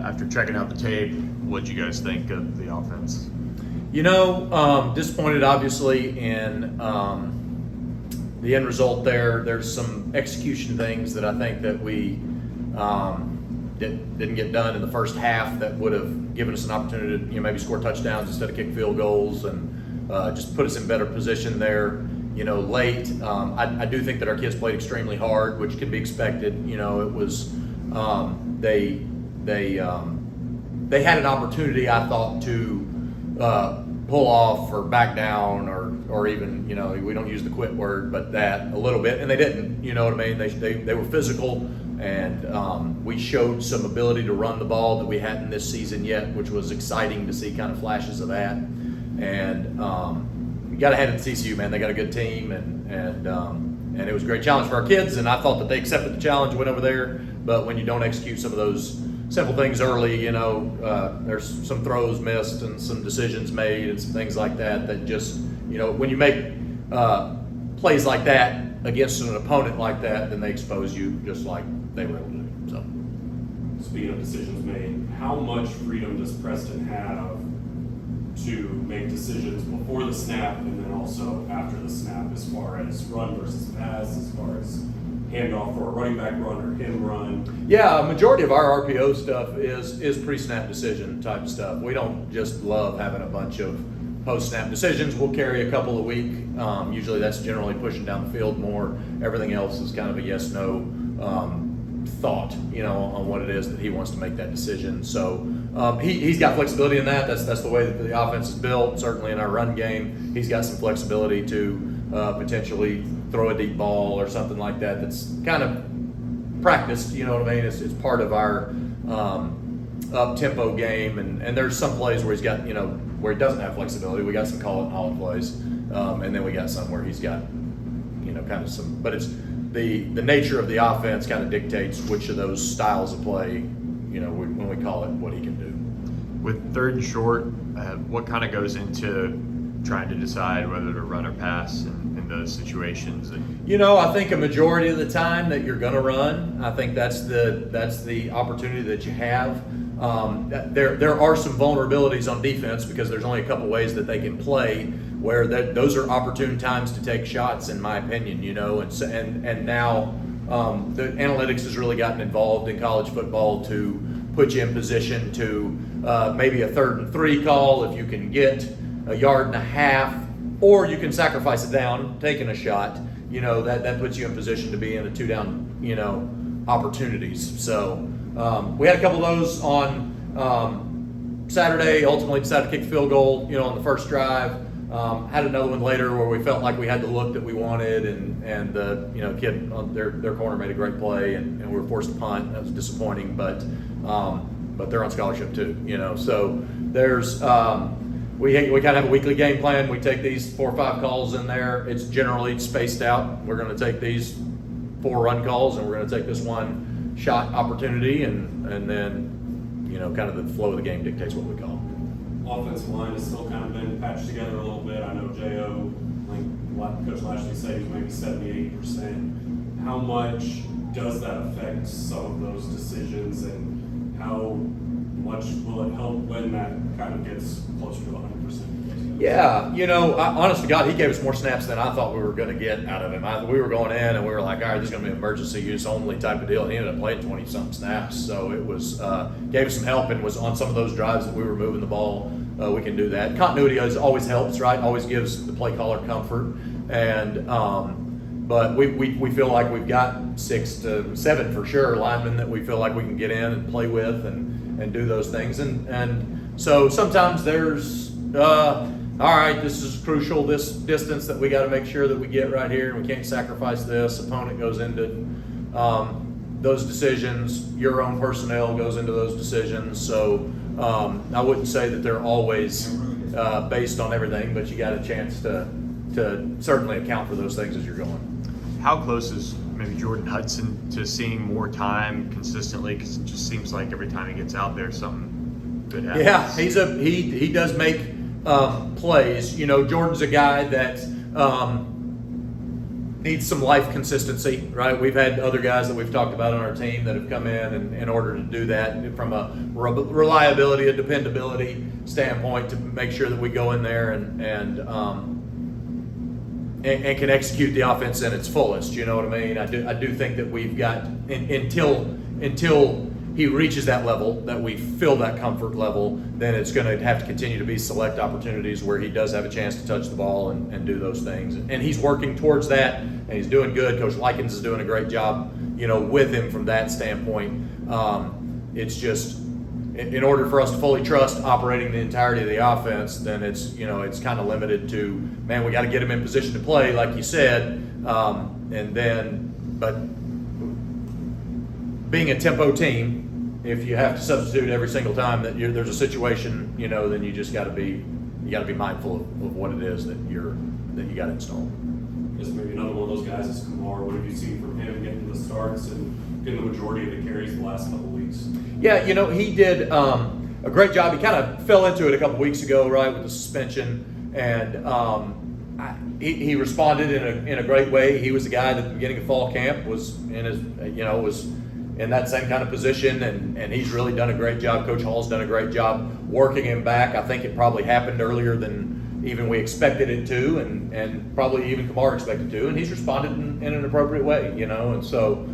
after checking out the tape, what did you guys think of the offense? Disappointed obviously in the end result there. There's some execution things that I think that we didn't get done in the first half that would have given us an opportunity to maybe score touchdowns instead of kick field goals and just put us in better position there. Late. I do think that our kids played extremely hard, which could be expected. It was they had an opportunity, I thought, to pull off or back down or even, we don't use the quit word, but that a little bit, and they didn't. You know what I mean? They were physical, and we showed some ability to run the ball that we hadn't this season yet, which was exciting to see kind of flashes of that. And we got ahead of TCU, man. They got a good team, and it was a great challenge for our kids, and I thought that they accepted the challenge, went over there. But when you don't execute some of those simple things early, there's some throws missed and some decisions made and some things like that just, when you make plays like that against an opponent like that, then they expose you just like they were able to do. So, speaking of decisions made, how much freedom does Preston have to make decisions before the snap and then also after the snap, as far as run versus pass, as far as handoff for a running back run or him run? Yeah, a majority of our RPO stuff is pre-snap decision type stuff. We don't just love having a bunch of post-snap decisions. We'll carry a couple a week. Usually that's generally pushing down the field more. Everything else is kind of a yes-no thought, on what it is that he wants to make that decision. So he's got flexibility in that. That's the way that the offense is built. Certainly in our run game, he's got some flexibility to potentially throw a deep ball or something like that. That's kind of practiced. You know what I mean? It's part of our up-tempo game, and there's some plays where he's got where he doesn't have flexibility. We got some call it and haul it plays, and then we got some where he's got kind of some. But it's the nature of the offense kind of dictates which of those styles of play, when we call it, what he can do. With third and short, what kind of goes into trying to decide whether to run or pass in those situations? I think a majority of the time that you're going to run. I think that's the opportunity that you have. There are some vulnerabilities on defense because there's only a couple ways that they can play where those are opportune times to take shots, in my opinion. And now the analytics has really gotten involved in college football to put you in position to maybe a 3rd and 3 call if you can get a yard and a half, or you can sacrifice it down, taking a shot. That puts you in position to be in a 2-down, opportunities. So we had a couple of those on Saturday. Ultimately decided to kick the field goal, on the first drive. Had another one later where we felt like we had the look that we wanted, and the kid on their corner made a great play, and we were forced to punt. That was disappointing, but they're on scholarship too. So there's. We kind of have a weekly game plan. We take these 4 or 5 calls in there. It's generally spaced out. We're going to take these 4 run calls, and we're going to take this 1 shot opportunity, and then kind of the flow of the game dictates what we call. Offensive line has still kind of been patched together a little bit. I know J.O., like Coach Lashley said, he's maybe 70-80%. How much does that affect some of those decisions, and how much will it help when that kind of gets closer to 100%? Yeah, honest to God, he gave us more snaps than I thought we were going to get out of him. We were going in and we were like, all right, this is going to be an emergency use only type of deal. And he ended up playing 20-something snaps. So it was gave us some help, and was on some of those drives that we were moving the ball. We can do that. Continuity always helps, right? Always gives the play caller comfort. And but we feel like we've got 6 to 7 for sure linemen that we feel like we can get in and play with and do those things. And so sometimes there's all right, this is crucial, this distance that we got to make sure that we get right here, and we can't sacrifice this. Opponent goes into those decisions. Your own personnel goes into those decisions. So I wouldn't say that they're always based on everything, but you got a chance to certainly account for those things as you're going. How close is maybe Jordan Hudson to seeing more time consistently? Because it just seems like every time he gets out there, something good happens. Yeah, he does make plays. Jordan's a guy that needs some life consistency, right? We've had other guys that we've talked about on our team that have come in and in order to do that from a reliability, a dependability standpoint, to make sure that we go in there and can execute the offense in its fullest. You know what I mean? I do think that we've got until he reaches that level, that we feel that comfort level, then it's going to have to continue to be select opportunities where he does have a chance to touch the ball and do those things. And he's working towards that, and he's doing good. Coach Likens is doing a great job, with him from that standpoint. It's just, in order for us to fully trust operating the entirety of the offense, then it's kind of limited to, man, we got to get him in position to play, like you said, but being a tempo team, if you have to substitute every single time that there's a situation, then you just got to be mindful of what it is that you got to install. Just maybe another one of those guys is Kamar. What have you seen from him getting the starts and getting the majority of the carries the last couple of weeks? Yeah, he did a great job. He kind of fell into it a couple weeks ago, right, with the suspension, and he responded in a great way. He was the guy that at the beginning of fall camp was in that same kind of position, and he's really done a great job. Coach Hall's done a great job working him back. I think it probably happened earlier than even we expected it to, and probably even Kamar expected to, and he's responded in an appropriate way, and so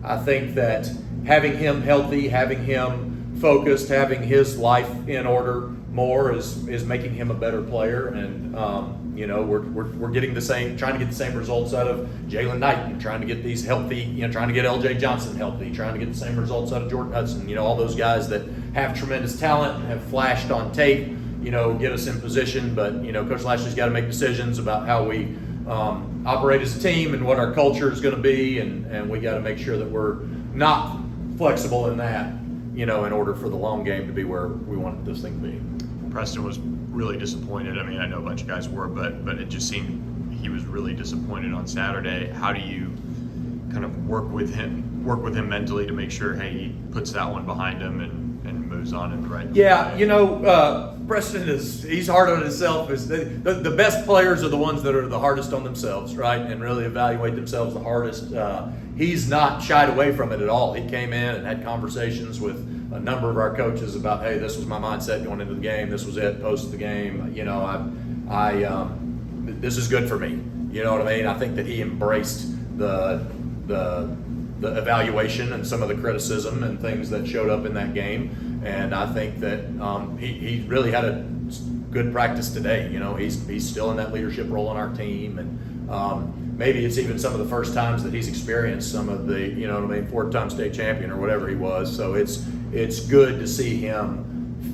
I think that having him healthy, having him focused, having his life in order more is making him a better player, and we're getting trying to get the same results out of Jalen Knighton, trying to get these healthy, trying to get LJ Johnson healthy, trying to get the same results out of Jordan Hudson, all those guys that have tremendous talent and have flashed on tape, get us in position. But, Coach Lashley's got to make decisions about how we operate as a team and what our culture is going to be, and we got to make sure that we're not flexible in that, in order for the long game to be where we want this thing to be. Preston was really disappointed. I mean, I know a bunch of guys were, but it just seemed he was really disappointed on Saturday. How do you kind of work with him mentally to make sure, hey, he puts that one behind him and moves on in the right way? Yeah, Preston he's hard on himself. The best players are the ones that are the hardest on themselves, right? And really evaluate themselves the hardest. He's not shied away from it at all. He came in and had conversations with a number of our coaches about, hey, this was my mindset going into the game. This was it post the game. This is good for me. You know what I mean? I think that he embraced the evaluation and some of the criticism and things that showed up in that game. And I think that he really had a good practice today. He's still in that leadership role on our team, and maybe it's even some of the first times that he's experienced some of the, 4-time state champion or whatever he was. So it's good to see him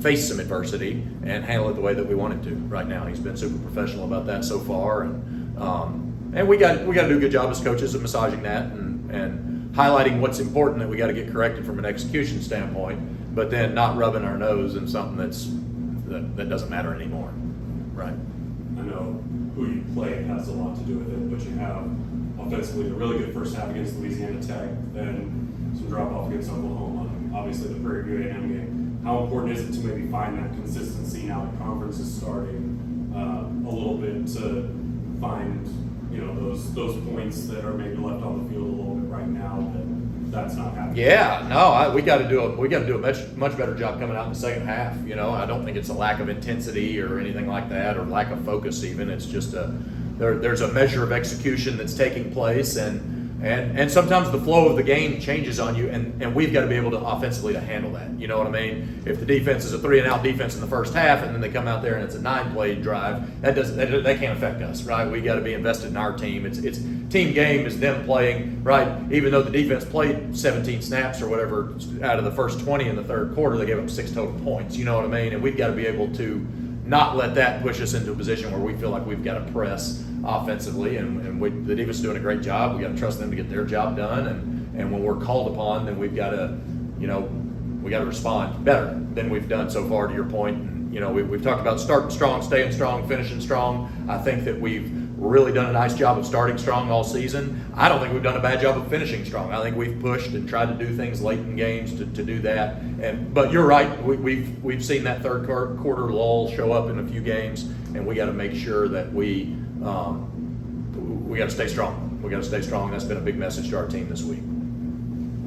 face some adversity and handle it the way that we want him to right now. He's been super professional about that so far, and we got to do a good job as coaches of massaging that and highlighting what's important that we got to get corrected from an execution standpoint, but then not rubbing our nose in something that doesn't matter anymore, right? I know who you play has a lot to do with it, but you have offensively a really good first half against Louisiana Tech, then some drop off against Oklahoma, obviously the Prairie View A&M game. How important is it to maybe find that consistency now that conference is starting a little bit to find those points that are maybe left on the field a little bit right now that's not happening? Yeah, no, we got to do a much better job coming out in the second half. I don't think it's a lack of intensity or anything like that, or lack of focus even. It's just there's a measure of execution that's taking place, and sometimes the flow of the game changes on you, and we've got to be able to offensively to handle that. You know what I mean? If the defense is a 3-and-out defense in the first half, and then they come out there and it's a 9-play drive, that can't affect us, right? We got to be invested in our team. It's team game is them playing, right? Even though the defense played 17 snaps or whatever out of the first 20 in the third quarter, they gave up 6 total points. You know what I mean? And we've got to be able to not let that push us into a position where we feel like we've got to press offensively, and the defense is doing a great job. We got to trust them to get their job done, and when we're called upon, then we've got to, we got to respond better than we've done so far. To your point, and, we've talked about starting strong, staying strong, finishing strong. I think that we've really done a nice job of starting strong all season. I don't think we've done a bad job of finishing strong. I think we've pushed and tried to do things late in games to do that. But you're right. We've seen that third quarter lull show up in a few games, and we got to make sure that we we got to stay strong. We got to stay strong. That's been a big message to our team this week.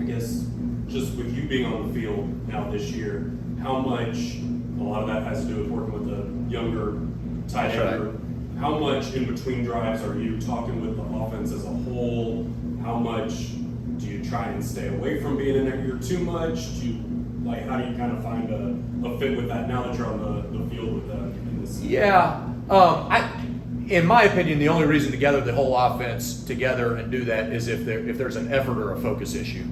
I guess just with you being on the field now this year, how much a lot of that has to do with working with the younger tight That's end group. How much in between drives are you talking with the offense as a whole? How much do you try and stay away from being in there here too much? Do you, like, how do you kind of find a fit with that now that you're on the field with them in this? Yeah, in my opinion, the only reason to gather the whole offense together and do that is if there's an effort or a focus issue,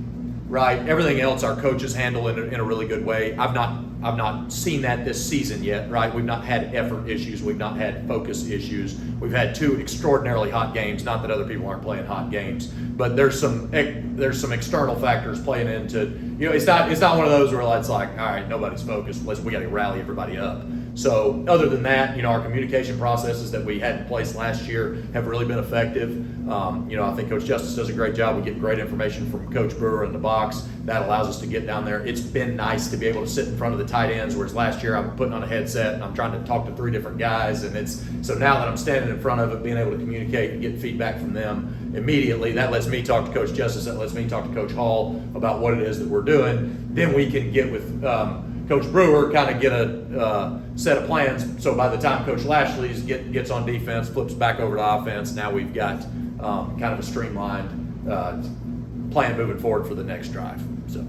right? Everything else our coaches handle in a really good way. I've not seen that this season yet, right? We've not had effort issues. We've not had focus issues. We've had 2 extraordinarily hot games. Not that other people aren't playing hot games, but there's some external factors playing into. It's not one of those where it's like, all right, nobody's focused. We got to rally everybody up. So other than that, our communication processes that we had in place last year have really been effective. I think Coach Justice does a great job. We get great information from Coach Brewer in the box. That allows us to get down there. It's been nice to be able to sit in front of the tight ends, whereas last year I'm putting on a headset and I'm trying to talk to 3 different guys. And so now that I'm standing in front of it, being able to communicate and get feedback from them immediately, that lets me talk to Coach Justice, that lets me talk to Coach Hall about what it is that we're doing. Then we can get with Coach Brewer, kind of get a set of plans. So by the time Coach Lashley gets on defense, flips back over to offense, now we've got kind of a streamlined plan moving forward for the next drive. So.